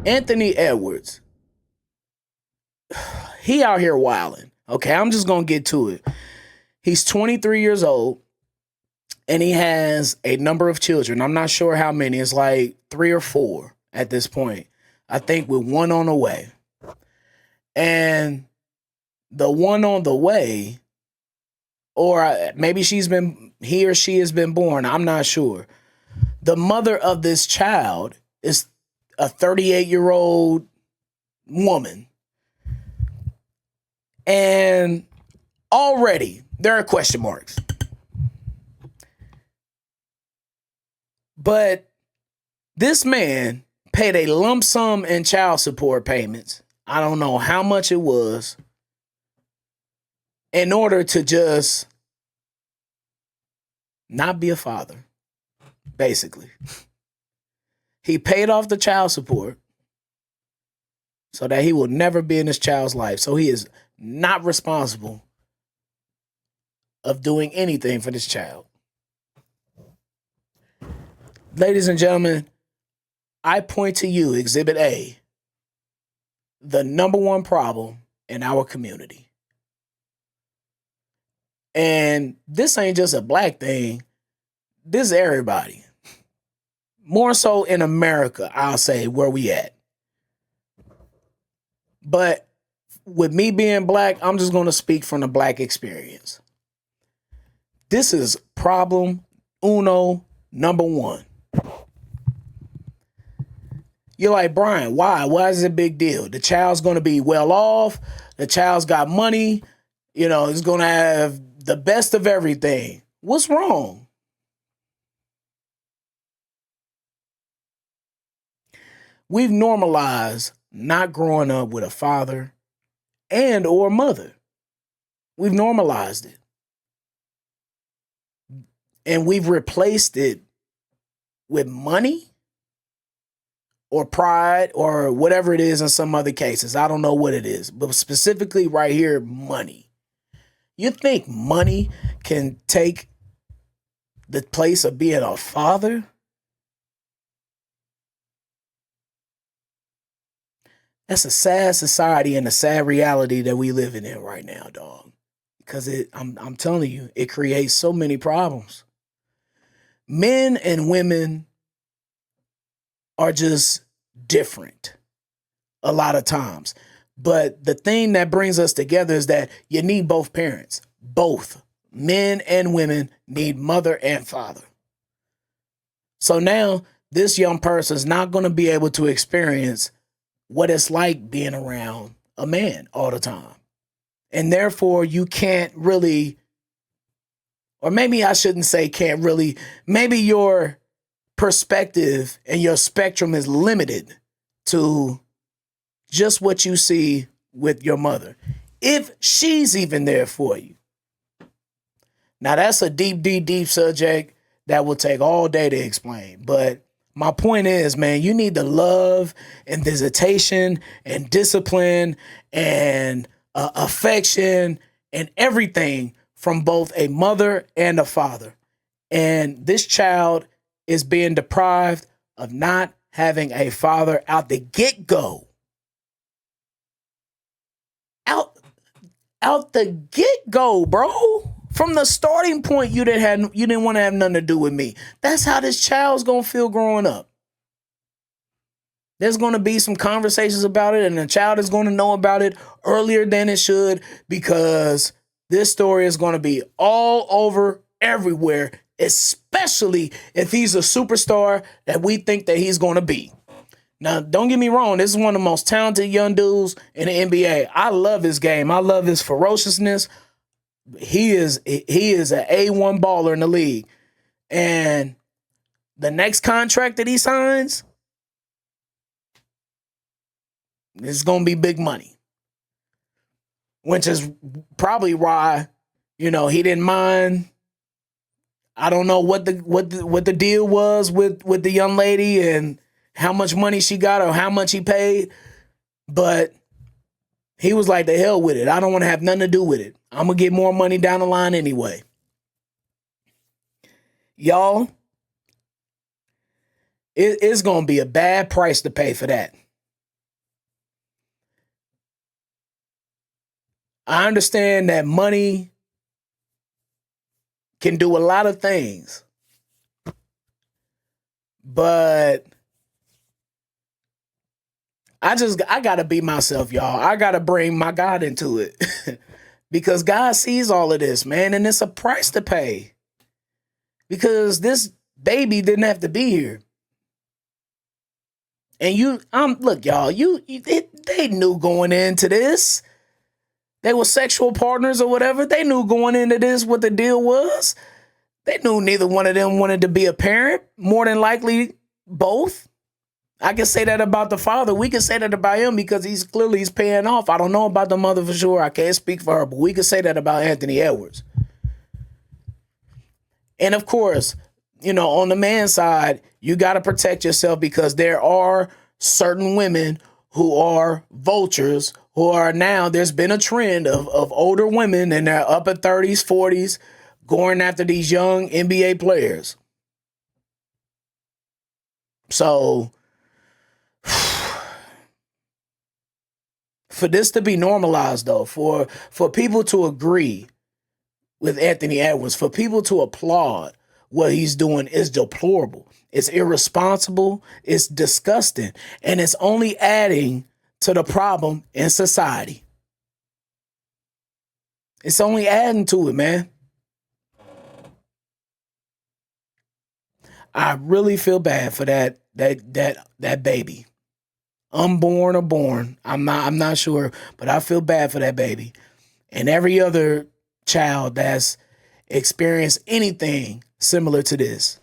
Anthony Edwards, he out here wilding. Okay, I'm just going to get to it. He's 23 years old and he has a number of children. I'm not sure how many. It's like 3 or 4 at this point. I think with one on the way. And the one on the way, or maybe he or she has been born. I'm not sure. The mother of this child is a 38-year-old woman. And already there are question marks. But this man paid a lump sum in child support payments. I don't know how much it was, in order to just not be a father, basically. He paid off the child support so that he will never be in his child's life. So he is not responsible of doing anything for this child. Ladies and gentlemen, I point to you, Exhibit A, the number one problem in our community. And this ain't just a black thing. This is everybody. More so in America, I'll say, where we at. But with me being black, I'm just going to speak from the black experience. This is problem uno number one. You're like, Brian, why? Why is it a big deal? The child's going to be well off. The child's got money. You know, he's going to have the best of everything. What's wrong? We've normalized not growing up with a father and or mother. We've normalized it. And we've replaced it with money or pride or whatever it is in some other cases. I don't know what it is, but specifically right here, money. You think money can take the place of being a father? That's a sad society and a sad reality that we live in right now, dog. Because I'm telling you, it creates so many problems. Men and women are just different a lot of times. But the thing that brings us together is that you need both parents. Both men and women need mother and father. So now this young person is not going to be able to experience what it's like being around a man all the time. And therefore you can't really, or maybe I shouldn't say can't really, maybe your perspective and your spectrum is limited to just what you see with your mother, if she's even there for you. Now that's a deep, deep, deep subject that will take all day to explain. But my point is, man, you need the love and visitation and discipline and affection and everything from both a mother and a father. And this child is being deprived of not having a father out the get-go. Out the get-go, bro. From the starting point, you didn't want to have nothing to do with me. That's how this child's gonna feel growing up. There's gonna be some conversations about it, and the child is gonna know about it earlier than it should, because this story is gonna be all over everywhere, especially if he's a superstar that we think that he's gonna be. Now, don't get me wrong. This is one of the most talented young dudes in the NBA. I love his game. I love his ferociousness. He is an A1 baller in the league. And the next contract that he signs is going to be big money. Which is probably why, he didn't mind. I don't know what the deal was with the young lady and how much money she got or how much he paid, but he was like, the hell with it. I don't want to have nothing to do with it. I'm going to get more money down the line anyway. Y'all, it's going to be a bad price to pay for that. I understand that money can do a lot of things, but I gotta be myself, y'all. I gotta bring my God into it because God sees all of this, man, and it's a price to pay because this baby didn't have to be here. And look, y'all, they knew going into this. They were sexual partners or whatever. They knew going into this what the deal was. They knew neither one of them wanted to be a parent. More than likely, both. I can say that about the father. We can say that about him because he's paying off. I don't know about the mother for sure. I can't speak for her, but we can say that about Anthony Edwards. And of course, on the man's side, you got to protect yourself because there are certain women who are vultures who are now, there's been a trend of older women in their upper 30s, 40s going after these young NBA players. So for this to be normalized, though, for people to agree with Anthony Edwards, for people to applaud what he's doing is deplorable. It's irresponsible. It's disgusting. And it's only adding to the problem in society. It's only adding to it, man. I really feel bad for that baby. Unborn or born. I'm not sure, but I feel bad for that baby. And every other child that's experienced anything similar to this.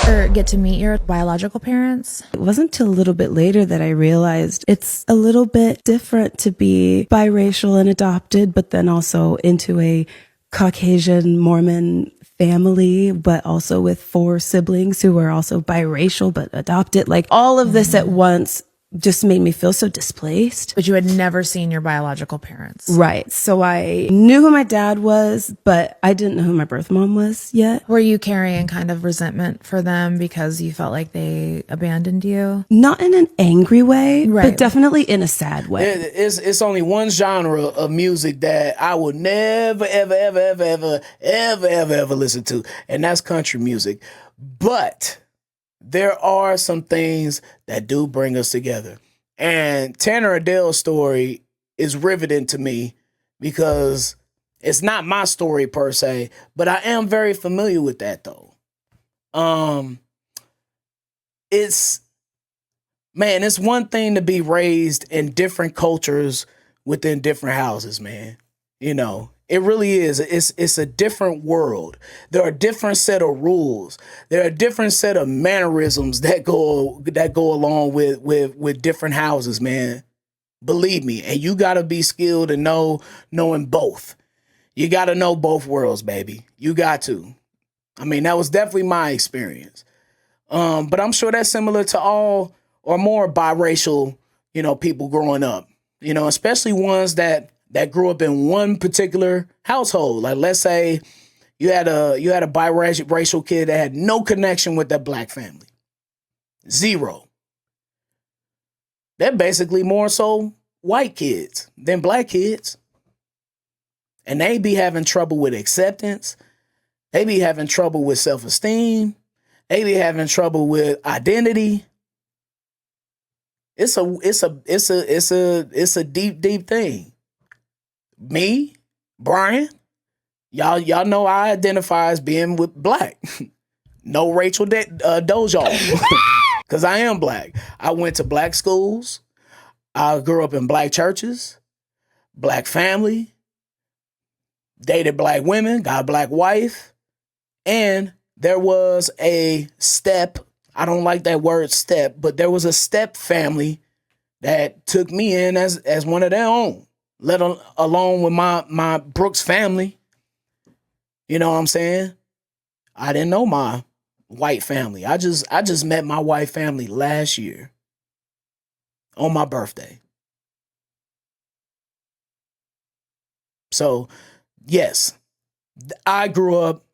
Or get to meet your biological parents? It wasn't until a little bit later that I realized it's a little bit different to be biracial and adopted, but then also into a Caucasian Mormon family, but also with 4 siblings who are also biracial but adopted. Like all of this at once just made me feel so displaced. But you had never seen your biological parents. Right. So I knew who my dad was, but I didn't know who my birth mom was yet. Were you carrying kind of resentment for them because you felt like they abandoned you? Not in an angry way, right, but definitely in a sad way. It's only one genre of music that I would never, ever listen to, and that's country music. But there are some things that do bring us together. And Tanner Adell's story is riveting to me because it's not my story per se, but I am very familiar with that though. It's one thing to be raised in different cultures within different houses, man. It really is. It's a different world. There are different set of rules. There are different set of mannerisms that go along with different houses, man. Believe me. And you gotta be skilled and knowing both. You gotta know both worlds, baby. You got to. I mean, that was definitely my experience. But I'm sure that's similar to all or more biracial, people growing up. Especially ones that grew up in one particular household. Like, let's say you had a biracial kid that had no connection with that black family. Zero. They're basically more so white kids than black kids. And they be having trouble with acceptance. They be having trouble with self-esteem. They be having trouble with identity. It's a deep, deep thing. Me, Brian, y'all know I identify as being with black. No Rachel Dozier, because I am black. I went to black schools. I grew up in black churches, black family, dated black women, got a black wife, and there was a step. I don't like that word step, but there was a step family that took me in as one of their own. Let alone with my Brooks family. You know what I'm saying? I didn't know my white family. I just met my white family last year on my birthday. So, yes, I grew up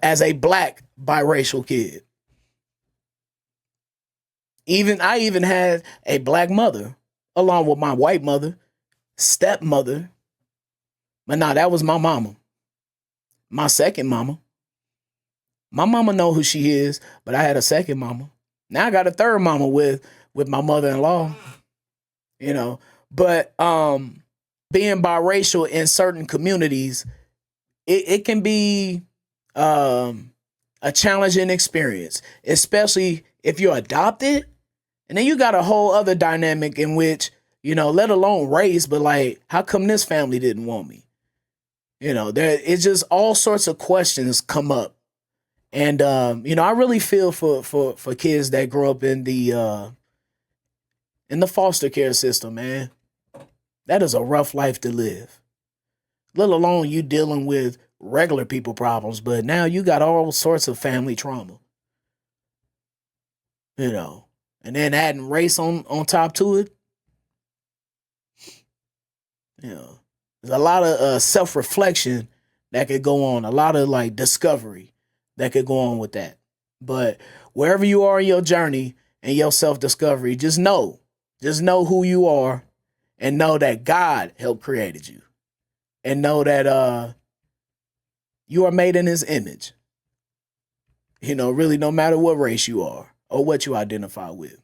as a black biracial kid. I even had a black mother along with my white mother, stepmother, But nah, that was my mama. My second mama. My mama know who she is, but I had a second mama. Now I got a third mama with my mother-in-law. You know, but being biracial in certain communities, it can be a challenging experience, especially if you're adopted. And then you got a whole other dynamic in which, you know, let alone race, but like, how come this family didn't want me? You know, it's just all sorts of questions come up. And, you know, I really feel for kids that grow up in the foster care system, man. That is a rough life to live. Let alone you dealing with regular people problems, but now you got all sorts of family trauma. You know, and then adding race on top to it. You know, there's a lot of self-reflection that could go on, a lot of like discovery that could go on with that. But wherever you are in your journey and your self-discovery, just know who you are and know that God helped created you. And know that you are made in his image. You know, really no matter what race you are or what you identify with.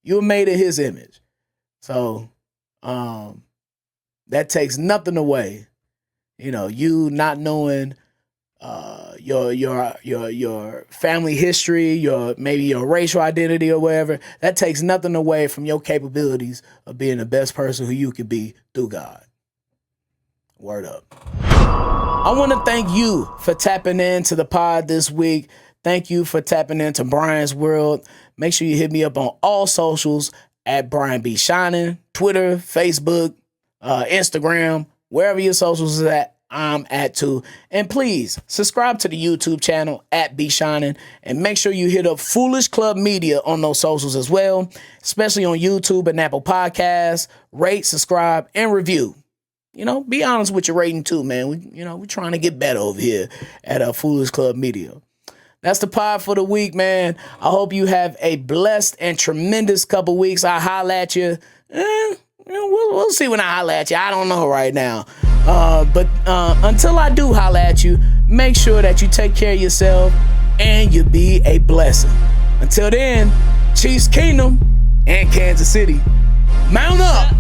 You are made in his image. So that takes nothing away. You know, you not knowing your family history, maybe your racial identity or whatever, that takes nothing away from your capabilities of being the best person who you could be through God. Word up. I want to thank you for tapping into the pod this week. Thank you for tapping into Brian's World. Make sure you hit me up on all socials at Brian B. Shynin, Twitter, Facebook, Instagram, wherever your socials is at. I'm at too. And please subscribe to the YouTube channel at B Shynin, and make sure you hit up Foolish Club Media on those socials as well, especially on YouTube and Apple Podcasts. Rate, subscribe, and review. You know, be honest with your rating too, man. We're trying to get better over here at Foolish Club Media. That's the pod for the week, man. I hope you have a blessed and tremendous couple weeks. I'll holla at you. We'll see when I holla at you. I don't know right now. But until I do holla at you, make sure that you take care of yourself and you be a blessing. Until then, Chiefs Kingdom and Kansas City. Mount up.